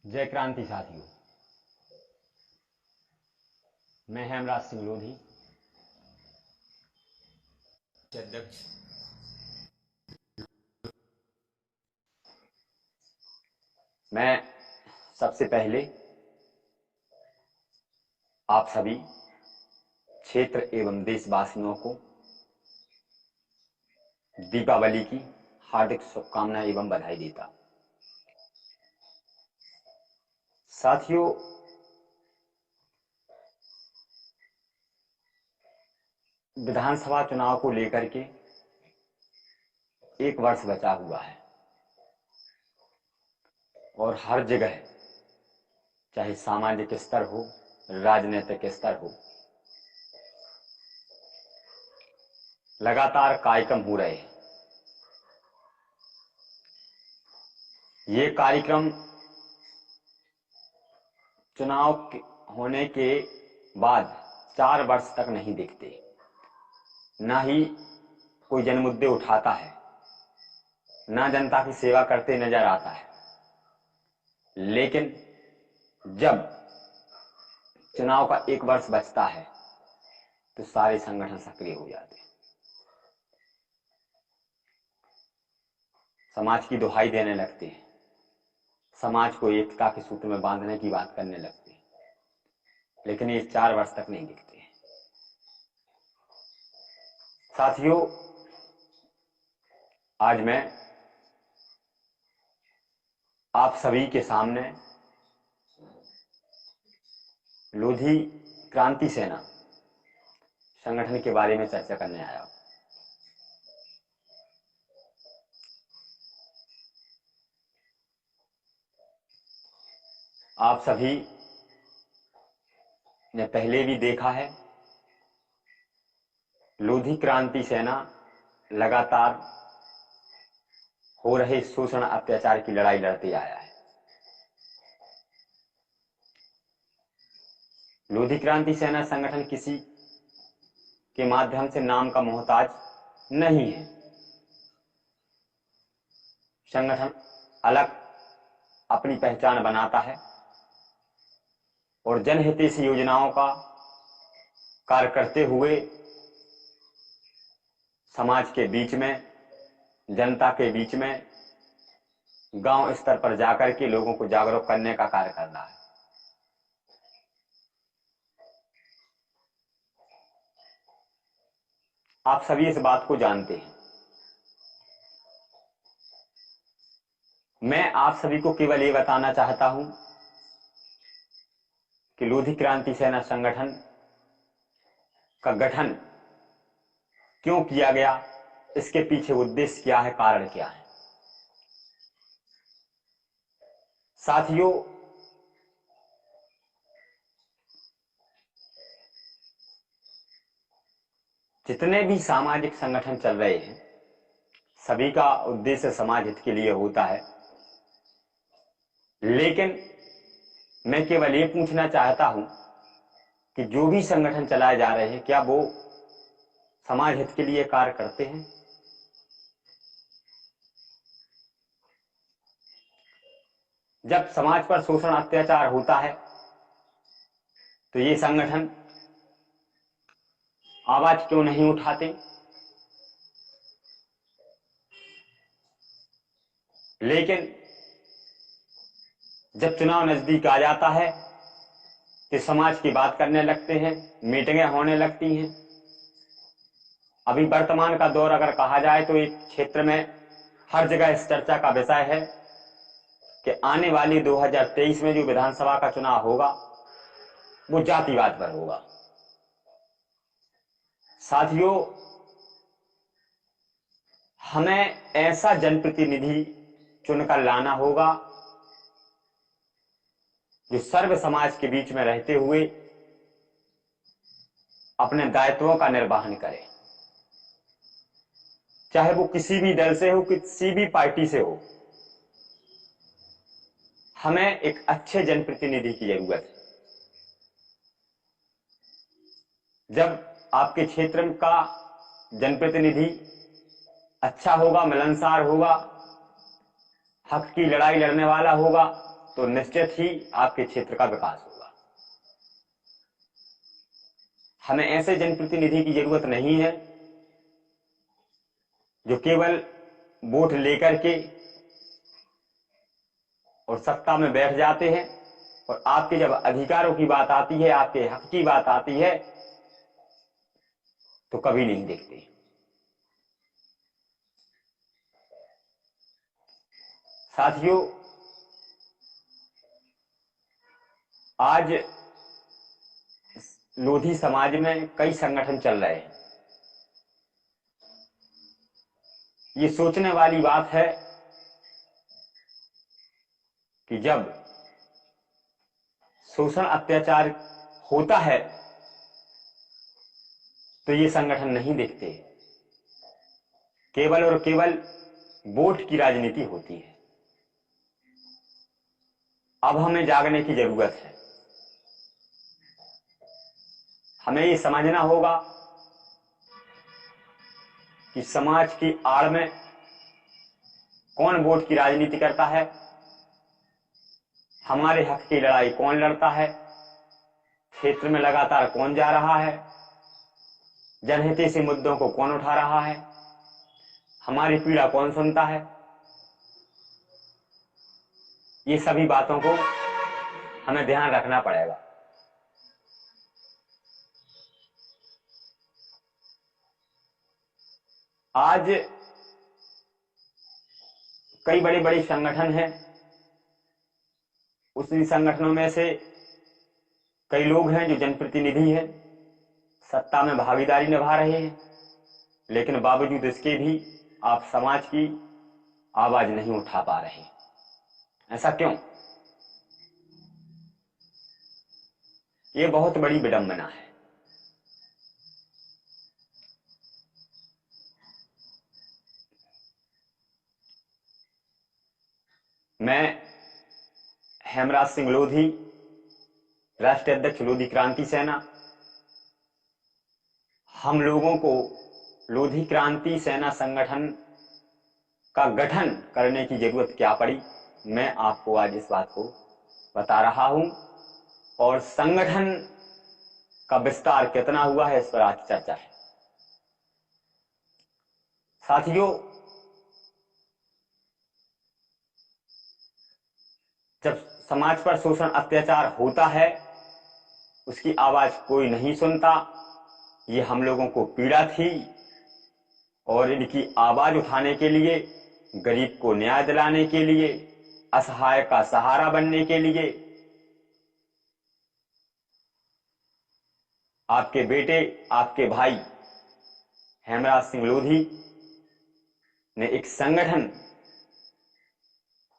जय क्रांति साथियों। मैं हेमराज सिंह लोधी, अध्यक्ष। मैं सबसे पहले आप सभी क्षेत्र एवं देशवासियों को दीपावली की हार्दिक शुभकामनाएं एवं बधाई देता। साथियों, विधानसभा चुनाव को लेकर के एक वर्ष बचा हुआ है और हर जगह, चाहे सामाजिक स्तर हो, राजनीतिक स्तर हो, लगातार कार्यक्रम हो रहे हैं। ये कार्यक्रम चुनाव होने के बाद 4 वर्ष तक नहीं दिखते, ना ही कोई जनमुद्दे उठाता है, ना जनता की सेवा करते नजर आता है। लेकिन जब चुनाव का 1 वर्ष बचता है तो सारे संगठन सक्रिय हो जाते हैं, समाज की दुहाई देने लगते हैं, समाज को एकता के सूत्र में बांधने की बात करने लगते हैं। लेकिन ये 4 वर्ष तक नहीं दिखते हैं। साथियों, आज मैं आप सभी के सामने लोधी क्रांति सेना संगठन के बारे में चर्चा करने आया हूं। आप सभी ने पहले भी देखा है, लोधी क्रांति सेना लगातार हो रहे शोषण अत्याचार की लड़ाई लड़ते आया है। लोधी क्रांति सेना संगठन किसी के माध्यम से नाम का मोहताज नहीं है। संगठन अलग अपनी पहचान बनाता है और जनहितैषी योजनाओं का कार्य करते हुए समाज के बीच में, जनता के बीच में, गांव स्तर पर जाकर के लोगों को जागरूक करने का कार्य कर रहा है। आप सभी इस बात को जानते हैं। मैं आप सभी को केवल ये बताना चाहता हूं कि लोधी क्रांति सेना संगठन का गठन क्यों किया गया, इसके पीछे उद्देश्य क्या है, कारण क्या है। साथियों, जितने भी सामाजिक संगठन चल रहे हैं, सभी का उद्देश्य समाज हित के लिए होता है। लेकिन मैं केवल ये पूछना चाहता हूं कि जो भी संगठन चलाए जा रहे हैं, क्या वो समाज हित के लिए कार्य करते हैं? जब समाज पर शोषण अत्याचार होता है तो ये संगठन आवाज क्यों नहीं उठाते? लेकिन जब चुनाव नजदीक आ जाता है तो समाज की बात करने लगते हैं, मीटिंगें होने लगती हैं। अभी वर्तमान का दौर अगर कहा जाए तो एक क्षेत्र में हर जगह इस चर्चा का विषय है कि आने वाली 2023 में जो विधानसभा का चुनाव होगा वो जातिवाद पर होगा। साथियों, हमें ऐसा जनप्रतिनिधि चुनकर लाना होगा जो सर्व समाज के बीच में रहते हुए अपने दायित्वों का निर्वहन करे, चाहे वो किसी भी दल से हो, किसी भी पार्टी से हो। हमें एक अच्छे जनप्रतिनिधि की जरूरत है। जब आपके क्षेत्र का जनप्रतिनिधि अच्छा होगा, मिलनसार होगा, हक की लड़ाई लड़ने वाला होगा, तो निश्चित ही आपके क्षेत्र का विकास होगा। हमें ऐसे जनप्रतिनिधि की जरूरत नहीं है जो केवल वोट लेकर के और सत्ता में बैठ जाते हैं और आपके जब अधिकारों की बात आती है, आपके हक की बात आती है, तो कभी नहीं देखते। साथियों, आज लोधी समाज में कई संगठन चल रहे हैं। ये सोचने वाली बात है कि जब शोषण अत्याचार होता है तो ये संगठन नहीं दिखते, केवल और केवल वोट की राजनीति होती है। अब हमें जागने की जरूरत है। हमें ये समझना होगा कि समाज की आड़ में कौन वोट की राजनीति करता है, हमारे हक की लड़ाई कौन लड़ता है, क्षेत्र में लगातार कौन जा रहा है, जनहितैषी मुद्दों को कौन उठा रहा है, हमारी पीड़ा कौन सुनता है। ये सभी बातों को हमें ध्यान रखना पड़ेगा। आज कई बड़े बड़े संगठन हैं, उसी संगठनों में से कई लोग हैं जो जनप्रतिनिधि हैं, सत्ता में भागीदारी निभा रहे हैं, लेकिन बावजूद इसके भी आप समाज की आवाज नहीं उठा पा रहे। ऐसा क्यों? ये बहुत बड़ी विडंबना है। मैं हेमराज सिंह लोधी, राष्ट्रीय अध्यक्ष लोधी क्रांति सेना, हम लोगों को लोधी क्रांति सेना संगठन का गठन करने की जरूरत क्या पड़ी, मैं आपको आज इस बात को बता रहा हूं, और संगठन का विस्तार कितना हुआ है इस पर आज चर्चा है। साथियों, जब समाज पर शोषण अत्याचार होता है उसकी आवाज कोई नहीं सुनता। ये हम लोगों को पीड़ा थी और इनकी आवाज उठाने के लिए, गरीब को न्याय दिलाने के लिए, असहाय का सहारा बनने के लिए आपके बेटे, आपके भाई हेमराज सिंह लोधी ने एक संगठन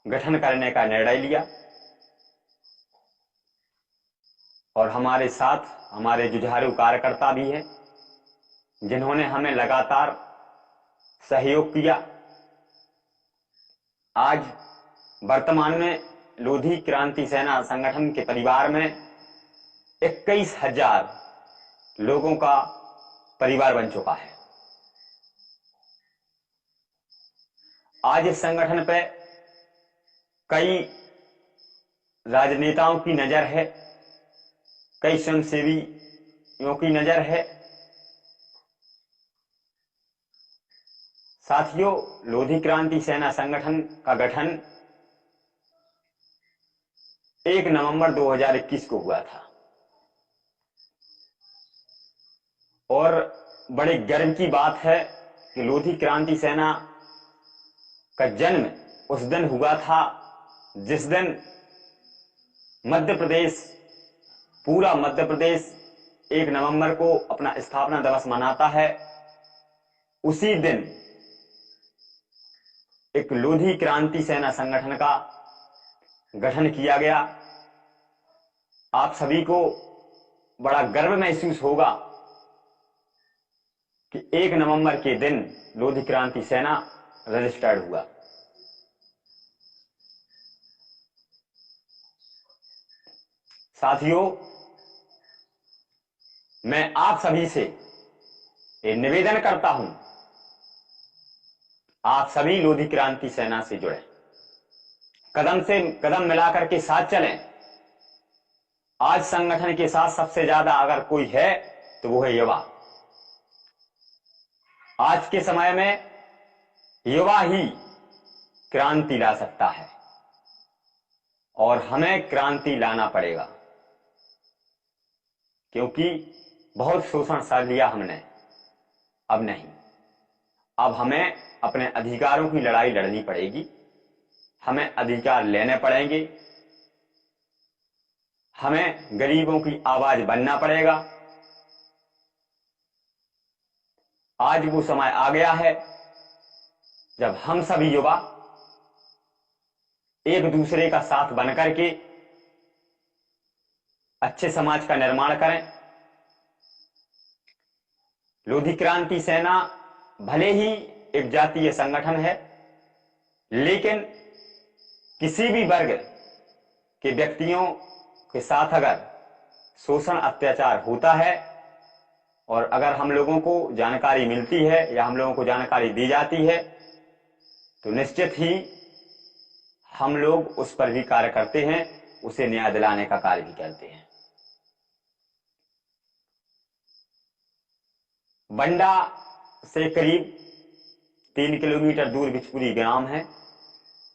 गठन करने का निर्णय लिया और हमारे साथ हमारे जुझारू कार्यकर्ता भी हैं जिन्होंने हमें लगातार सहयोग किया। आज वर्तमान में लोधी क्रांति सेना संगठन के परिवार में 21,000 लोगों का परिवार बन चुका है। आज इस संगठन पे कई राजनेताओं की नजर है, कई स्वयंसेवियों की नजर है। साथियों, लोधी क्रांति सेना संगठन का गठन 1 नवंबर 2021 को हुआ था और बड़े गर्व की बात है कि लोधी क्रांति सेना का जन्म उस दिन हुआ था जिस दिन मध्य प्रदेश, पूरा मध्य प्रदेश 1 नवंबर को अपना स्थापना दिवस मनाता है। उसी दिन एक लोधी क्रांति सेना संगठन का गठन किया गया। आप सभी को बड़ा गर्व महसूस होगा कि 1 नवंबर के दिन लोधी क्रांति सेना रजिस्टर्ड हुआ। साथियों, मैं आप सभी से ये निवेदन करता हूं, आप सभी लोधी क्रांति सेना से जुड़े, कदम से कदम मिलाकर के साथ चलें। आज संगठन के साथ सबसे ज्यादा अगर कोई है तो वो है युवा। आज के समय में युवा ही क्रांति ला सकता है और हमें क्रांति लाना पड़ेगा, क्योंकि बहुत शोषण सह लिया हमने। अब नहीं, अब हमें अपने अधिकारों की लड़ाई लड़नी पड़ेगी, हमें अधिकार लेने पड़ेंगे, हमें गरीबों की आवाज बनना पड़ेगा। आज वो समय आ गया है जब हम सभी युवा एक दूसरे का साथ बनकर के अच्छे समाज का निर्माण करें। लोधी क्रांति सेना भले ही एक जातीय संगठन है, लेकिन किसी भी वर्ग के व्यक्तियों के साथ अगर शोषण अत्याचार होता है और अगर हम लोगों को जानकारी मिलती है या हम लोगों को जानकारी दी जाती है तो निश्चित ही हम लोग उस पर भी कार्य करते हैं, उसे न्याय दिलाने का कार्य भी करते हैं। बंडा से करीब 3 किलोमीटर दूर बिचपुरी ग्राम है।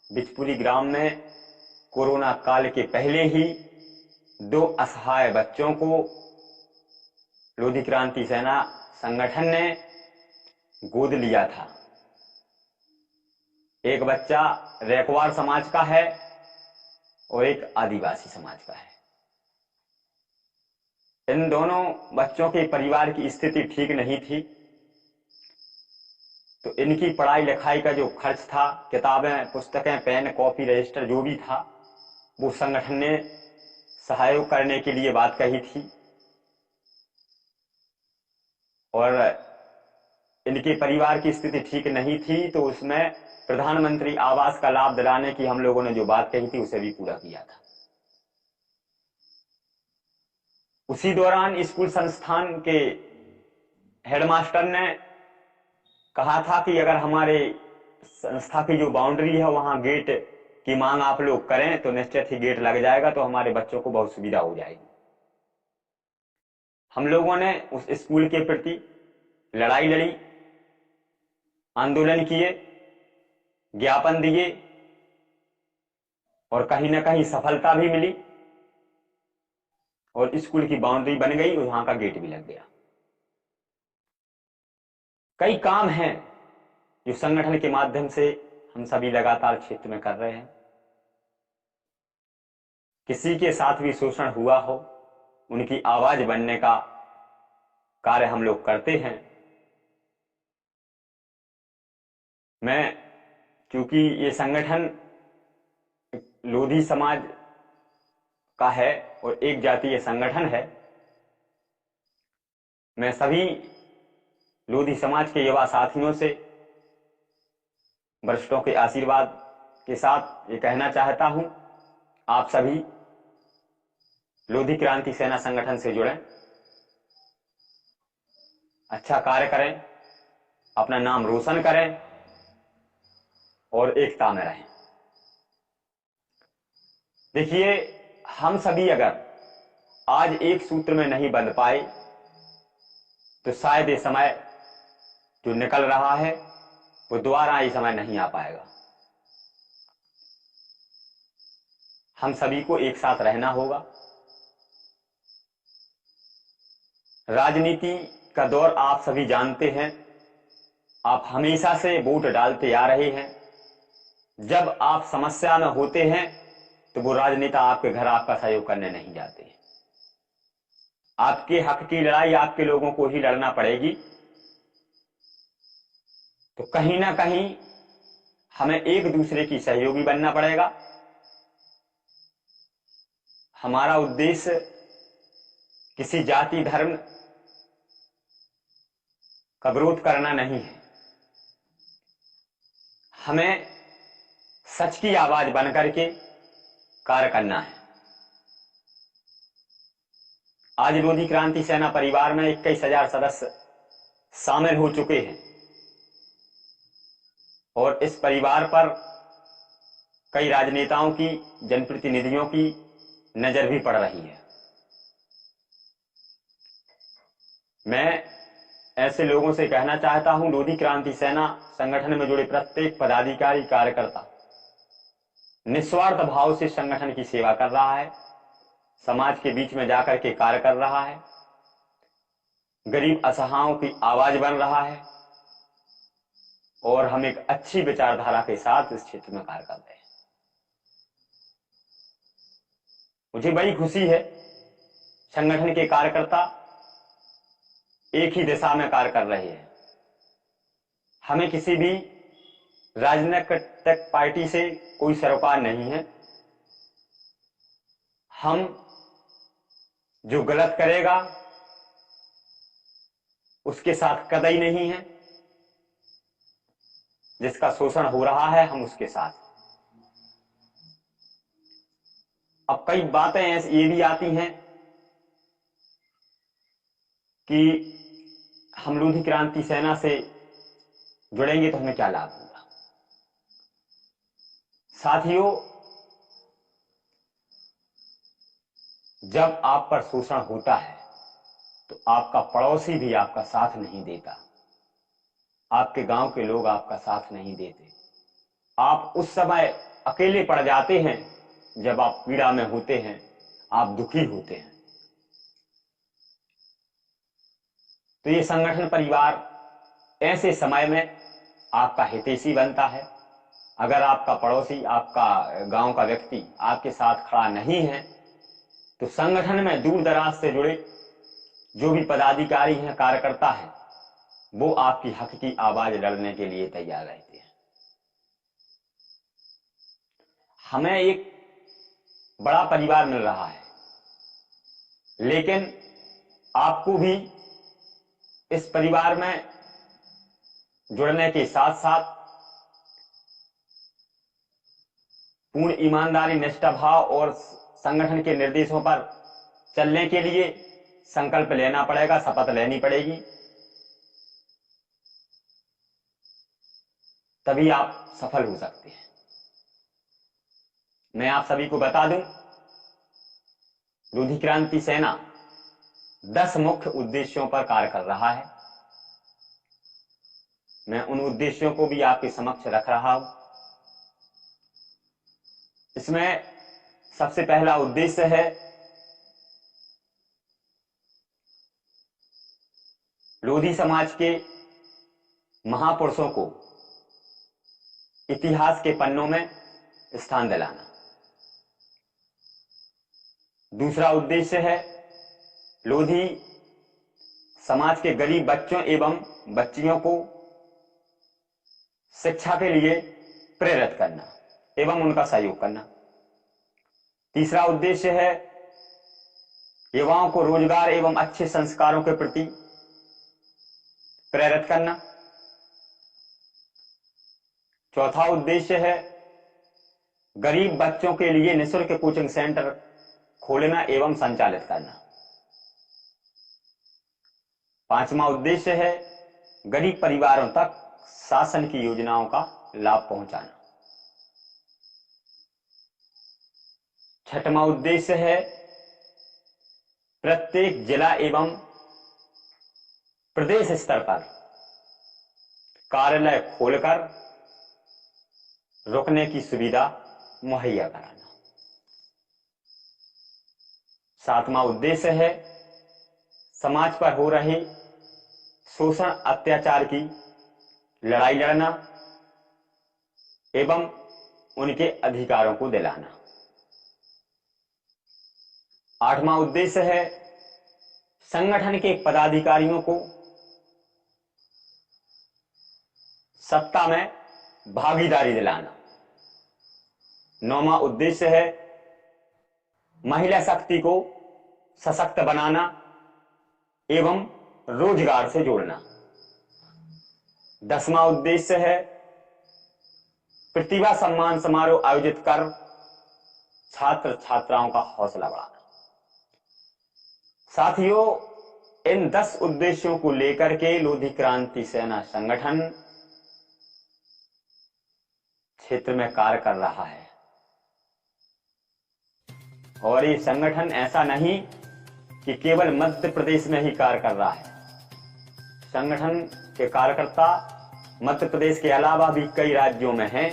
बिचपुरी ग्राम में कोरोना काल के पहले ही 2 असहाय बच्चों को लोधी क्रांति सेना संगठन ने गोद लिया था। एक बच्चा रैकवार समाज का है और एक आदिवासी समाज का है। इन दोनों बच्चों के परिवार की स्थिति ठीक नहीं थी, तो इनकी पढ़ाई लिखाई का जो खर्च था, किताबें, पुस्तकें, पेन, कॉपी, रजिस्टर जो भी था, वो संगठन ने सहयोग करने के लिए बात कही थी। और इनके परिवार की स्थिति ठीक नहीं थी, तो उसमें प्रधानमंत्री आवास का लाभ दिलाने की हम लोगों ने जो बात कही थी उसे भी पूरा किया था। उसी दौरान स्कूल संस्थान के हेडमास्टर ने कहा था कि अगर हमारे संस्था की जो बाउंड्री है वहां गेट की मांग आप लोग करें तो निश्चित ही गेट लग जाएगा, तो हमारे बच्चों को बहुत सुविधा हो जाएगी। हम लोगों ने उस स्कूल के प्रति लड़ाई लड़ी, आंदोलन किए, ज्ञापन दिए और कहीं ना कहीं सफलता भी मिली और स्कूल की बाउंड्री बन गई और वहां का गेट भी लग गया। कई काम हैं जो संगठन के माध्यम से हम सभी लगातार क्षेत्र में कर रहे हैं। किसी के साथ भी शोषण हुआ हो, उनकी आवाज बनने का कार्य हम लोग करते हैं। मैं, क्योंकि ये संगठन लोधी समाज का है और एक जातीय संगठन है, मैं सभी लोधी समाज के युवा साथियों से वरिष्ठों के आशीर्वाद के साथ ये कहना चाहता हूं, आप सभी लोधी क्रांति सेना संगठन से जुड़ें, अच्छा कार्य करें, अपना नाम रोशन करें और एकता में रहें। देखिए, हम सभी अगर आज एक सूत्र में नहीं बंध पाए तो शायद ये समय जो निकल रहा है वो दोबारा ये समय नहीं आ पाएगा। हम सभी को एक साथ रहना होगा। राजनीति का दौर आप सभी जानते हैं, आप हमेशा से वोट डालते आ रहे हैं। जब आप समस्या में होते हैं तो वो राजनेता आपके घर आपका सहयोग करने नहीं जाते। आपके हक की लड़ाई आपके लोगों को ही लड़ना पड़ेगी। तो कहीं ना कहीं हमें एक दूसरे की सहयोगी बनना पड़ेगा। हमारा उद्देश्य किसी जाति धर्म का विरोध करना नहीं है, हमें सच की आवाज बनकर के कार्य करना है। आज लोधी क्रांति सेना परिवार में 21,000 सदस्य शामिल हो चुके हैं और इस परिवार पर कई राजनेताओं की, जनप्रतिनिधियों की नजर भी पड़ रही है। मैं ऐसे लोगों से कहना चाहता हूं, लोधी क्रांति सेना संगठन में जुड़े प्रत्येक पदाधिकारी, कार्यकर्ता निस्वार्थ भाव से संगठन की सेवा कर रहा है, समाज के बीच में जाकर के कार्य कर रहा है, गरीब असहायों की आवाज बन रहा है, और हम एक अच्छी विचारधारा के साथ इस क्षेत्र में कार्य कर रहे हैं। मुझे बड़ी खुशी है, संगठन के कार्यकर्ता एक ही दिशा में कार्य कर रहे हैं। हमें किसी भी राजनीतिक पार्टी से कोई सरोकार नहीं है। हम जो गलत करेगा उसके साथ कतई नहीं है, जिसका शोषण हो रहा है हम उसके साथ। अब कई बातें ऐसी ये भी आती हैं कि हम लोधी क्रांति सेना से जुड़ेंगे तो हमें क्या लाभ होगा। साथियों, जब आप पर शोषण होता है तो आपका पड़ोसी भी आपका साथ नहीं देता, आपके गांव के लोग आपका साथ नहीं देते। आप उस समय अकेले पड़ जाते हैं जब आप पीड़ा में होते हैं, आप दुखी होते हैं। तो ये संगठन परिवार ऐसे समय में आपका हितैषी बनता है। अगर आपका पड़ोसी, आपका गांव का व्यक्ति आपके साथ खड़ा नहीं है तो संगठन में दूर दराज से जुड़े जो भी पदाधिकारी हैं, कार्यकर्ता हैं, वो आपकी हक की आवाज लड़ने के लिए तैयार रहते हैं। हमें एक बड़ा परिवार मिल रहा है, लेकिन आपको भी इस परिवार में जुड़ने के साथ साथ पूर्ण ईमानदारी, निष्ठा भाव और संगठन के निर्देशों पर चलने के लिए संकल्प लेना पड़ेगा, शपथ लेनी पड़ेगी, तभी आप सफल हो सकते हैं। मैं आप सभी को बता दूं, लोधी क्रांति सेना 10 मुख्य उद्देश्यों पर कार्य कर रहा है। मैं उन उद्देश्यों को भी आपके समक्ष रख रहा हूं। इसमें सबसे पहला उद्देश्य है लोधी समाज के महापुरुषों को इतिहास के पन्नों में स्थान दिलाना। दूसरा उद्देश्य है लोधी समाज के गरीब बच्चों एवं बच्चियों को शिक्षा के लिए प्रेरित करना एवं उनका सहयोग करना। तीसरा उद्देश्य है युवाओं को रोजगार एवं अच्छे संस्कारों के प्रति प्रेरित करना। चौथा उद्देश्य है गरीब बच्चों के लिए निःशुल्क कोचिंग सेंटर खोलना एवं संचालित करना। पांचवा उद्देश्य है गरीब परिवारों तक शासन की योजनाओं का लाभ पहुंचाना। छठवां उद्देश्य है प्रत्येक जिला एवं प्रदेश स्तर पर कार्यालय खोलकर रुकने की सुविधा मुहैया कराना। सातवां उद्देश्य है समाज पर हो रहे शोषण, अत्याचार की लड़ाई लड़ना एवं उनके अधिकारों को दिलाना। आठवां उद्देश्य है संगठन के पदाधिकारियों को सत्ता में भागीदारी दिलाना। नौवां उद्देश्य है महिला शक्ति को सशक्त बनाना एवं रोजगार से जोड़ना। 10वां उद्देश्य है प्रतिभा सम्मान समारोह आयोजित कर छात्र छात्राओं का हौसला बढ़ाना। साथियों, इन 10 उद्देश्यों को लेकर के लोधी क्रांति सेना संगठन क्षेत्र में कार्य कर रहा है। और ये संगठन ऐसा नहीं कि केवल मध्य प्रदेश में ही कार्य कर रहा है। संगठन के कार्यकर्ता मध्य प्रदेश के अलावा भी कई राज्यों में हैं,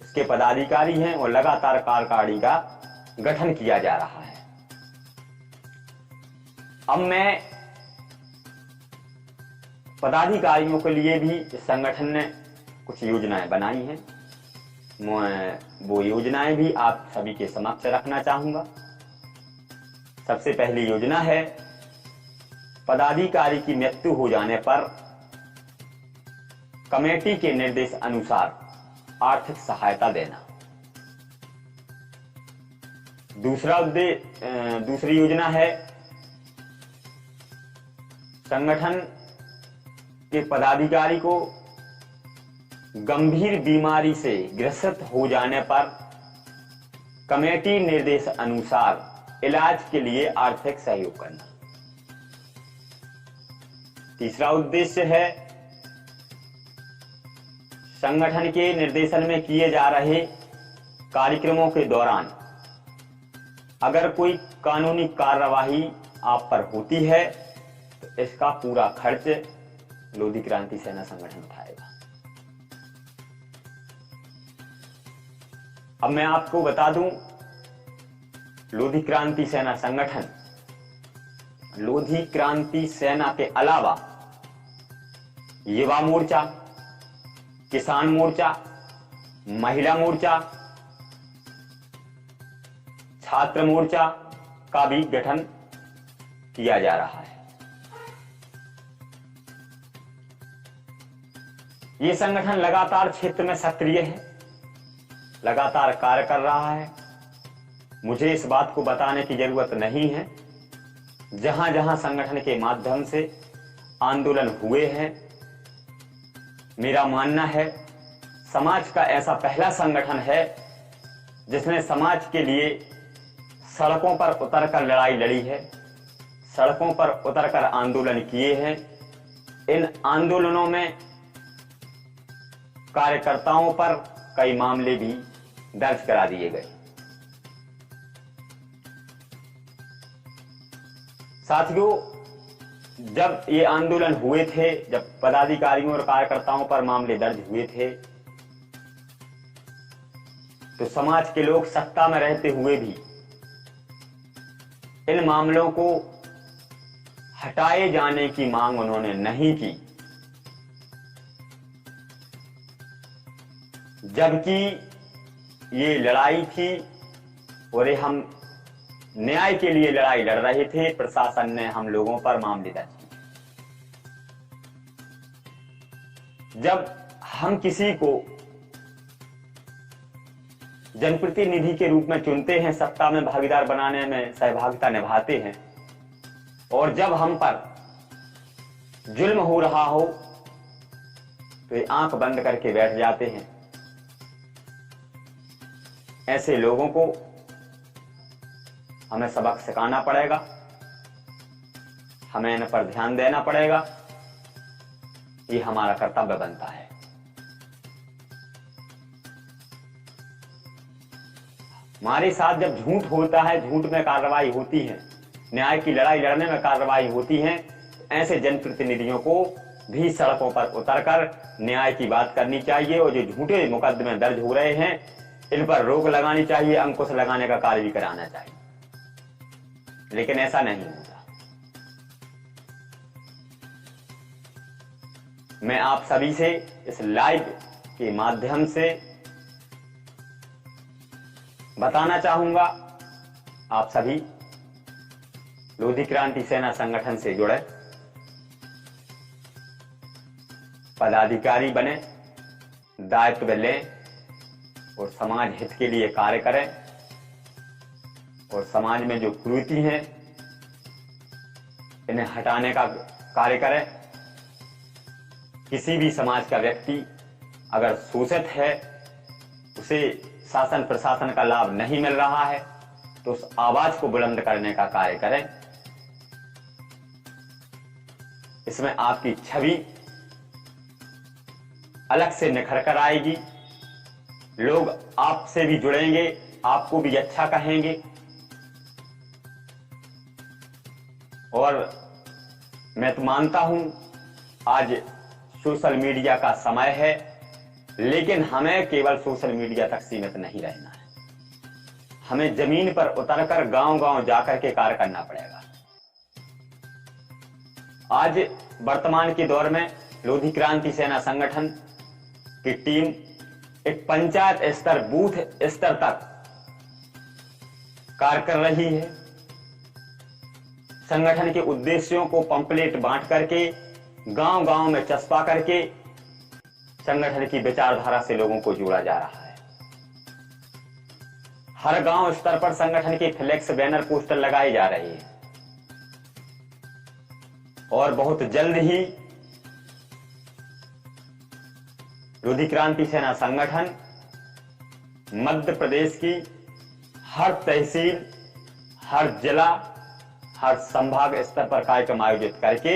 उसके पदाधिकारी हैं और लगातार कार्यकारिणी का गठन किया जा रहा है। अब मैं पदाधिकारियों के लिए भी इस संगठन ने कुछ योजनाएं बनाई हैं, मैं वो योजनाएं भी आप सभी के समक्ष रखना चाहूंगा। सबसे पहली योजना है पदाधिकारी की मृत्यु हो जाने पर कमेटी के निर्देश अनुसार आर्थिक सहायता देना। दूसरी योजना है संगठन के पदाधिकारी को गंभीर बीमारी से ग्रसित हो जाने पर कमेटी निर्देश अनुसार इलाज के लिए आर्थिक सहयोग करना। तीसरा उद्देश्य है संगठन के निर्देशन में किए जा रहे कार्यक्रमों के दौरान अगर कोई कानूनी कार्यवाही आप पर होती है तो इसका पूरा खर्च लोधी क्रांति सेना संगठन उठाएगा। अब मैं आपको बता दूं, लोधी क्रांति सेना संगठन लोधी क्रांति सेना के अलावा युवा मोर्चा, किसान मोर्चा, महिला मोर्चा, छात्र मोर्चा का भी गठन किया जा रहा है। ये संगठन लगातार क्षेत्र में सक्रिय है, लगातार कार्य कर रहा है। मुझे इस बात को बताने की जरूरत नहीं है, जहां जहां संगठन के माध्यम से आंदोलन हुए हैं, मेरा मानना है समाज का ऐसा पहला संगठन है जिसने समाज के लिए सड़कों पर उतरकर लड़ाई लड़ी है, सड़कों पर उतरकर आंदोलन किए हैं। इन आंदोलनों में कार्यकर्ताओं पर कई मामले भी दर्ज करा दिए गए। साथियों, जब ये आंदोलन हुए थे, जब पदाधिकारियों और कार्यकर्ताओं पर मामले दर्ज हुए थे, तो समाज के लोग सत्ता में रहते हुए भी इन मामलों को हटाए जाने की मांग उन्होंने नहीं की, जबकि ये लड़ाई थी और हम न्याय के लिए लड़ाई लड़ रहे थे। प्रशासन ने हम लोगों पर मामले दर्ज किए। जब हम किसी को जनप्रतिनिधि के रूप में चुनते हैं, सत्ता में भागीदार बनाने में सहभागिता निभाते हैं, और जब हम पर जुल्म हो रहा हो तो ये आंख बंद करके बैठ जाते हैं। ऐसे लोगों को हमें सबक सिखाना पड़ेगा, हमें इन पर ध्यान देना पड़ेगा, ये हमारा कर्तव्य बनता है। हमारे साथ जब झूठ होता है, झूठ में कार्रवाई होती है, न्याय की लड़ाई लड़ने में कार्रवाई होती है, तो ऐसे जनप्रतिनिधियों को भी सड़कों पर उतरकर न्याय की बात करनी चाहिए और जो झूठे मुकदमे दर्ज हो रहे हैं इन पर रोक लगानी चाहिए, अंकुश लगाने का कार्य भी कराना चाहिए। लेकिन ऐसा नहीं होता। मैं आप सभी से इस लाइव के माध्यम से बताना चाहूंगा, आप सभी लोधी क्रांति सेना संगठन से जुड़े, पदाधिकारी बने, दायित्व लें और समाज हित के लिए कार्य करें और समाज में जो कुरीति हैं इन्हें हटाने का कार्य करें। किसी भी समाज का व्यक्ति अगर शोषित है, उसे शासन प्रशासन का लाभ नहीं मिल रहा है, तो उस आवाज को बुलंद करने का कार्य करें। इसमें आपकी छवि अलग से निखर कर आएगी, लोग आपसे भी जुड़ेंगे, आपको भी अच्छा कहेंगे और मैं तो मानता हूं आज सोशल मीडिया का समय है, लेकिन हमें केवल सोशल मीडिया तक सीमित नहीं रहना है। हमें जमीन पर उतरकर गांव-गांव जाकर के कार्य करना पड़ेगा। आज वर्तमान के दौर में लोधी क्रांति सेना संगठन की टीम एक पंचायत स्तर, बूथ स्तर तक कार्य कर रही है। संगठन के उद्देश्यों को पंपलेट बांट करके गांव-गांव में चस्पा करके संगठन की विचारधारा से लोगों को जोड़ा जा रहा है। हर गांव स्तर पर संगठन के फ्लेक्स, बैनर, पोस्टर लगाए जा रहे हैं और बहुत जल्द ही लोधी क्रांति सेना संगठन मध्य प्रदेश की हर तहसील, हर जिला, हर संभाग स्तर पर कार्यक्रम आयोजित करके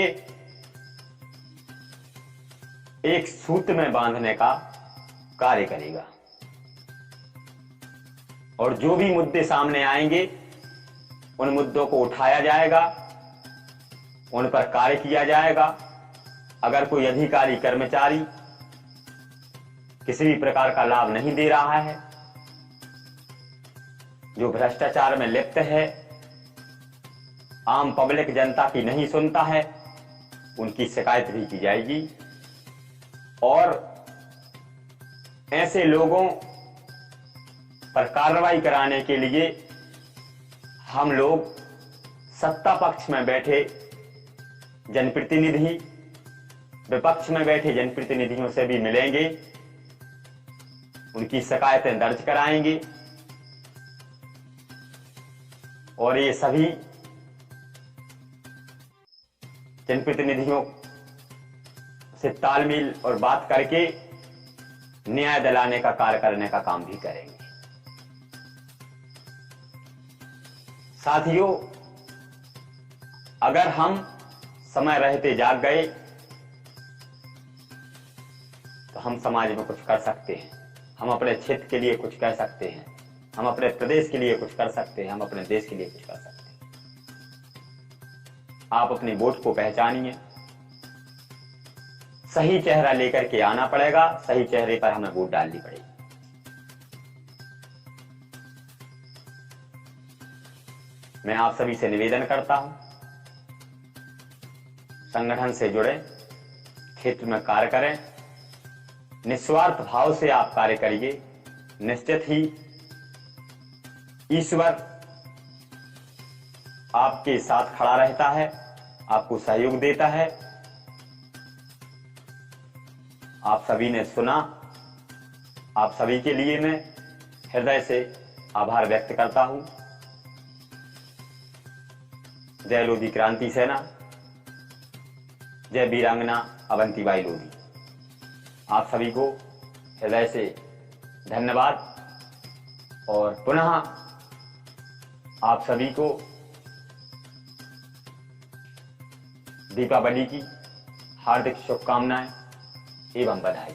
एक सूत्र में बांधने का कार्य करेगा और जो भी मुद्दे सामने आएंगे उन मुद्दों को उठाया जाएगा, उन पर कार्य किया जाएगा। अगर कोई अधिकारी, कर्मचारी किसी भी प्रकार का लाभ नहीं दे रहा है, जो भ्रष्टाचार में लिप्त है, आम पब्लिक जनता की नहीं सुनता है, उनकी शिकायत भी की जाएगी और ऐसे लोगों पर कार्रवाई कराने के लिए हम लोग सत्ता पक्ष में बैठे जनप्रतिनिधि, विपक्ष में बैठे जनप्रतिनिधियों से भी मिलेंगे, उनकी शिकायतें दर्ज कराएंगे और ये सभी जनप्रतिनिधियों से तालमेल और बात करके न्याय दिलाने का कार्य करने का काम भी करेंगे। साथियों, अगर हम समय रहते जाग गए तो हम समाज में कुछ कर सकते हैं, हम अपने क्षेत्र के लिए कुछ कर सकते हैं, हम अपने प्रदेश के लिए कुछ कर सकते हैं, हम अपने देश के लिए कुछ कर सकते हैं। आप अपनी वोट को पहचानिए, सही चेहरा लेकर के आना पड़ेगा, सही चेहरे पर हमें वोट डालनी पड़ेगी। मैं आप सभी से निवेदन करता हूं, संगठन से जुड़े, क्षेत्र में कार्य करें, निस्वार्थ भाव से आप कार्य करिए। निश्चित ही ईश्वर आपके साथ खड़ा रहता है, आपको सहयोग देता है। आप सभी ने सुना, आप सभी के लिए मैं हृदय से आभार व्यक्त करता हूं। जय लोधी क्रांति सेना, जय वीरांगना अवंतीबाई लोधी। आप सभी को हृदय से धन्यवाद और पुनः आप सभी को दीपावली की हार्दिक शुभकामनाएं एवं बधाई।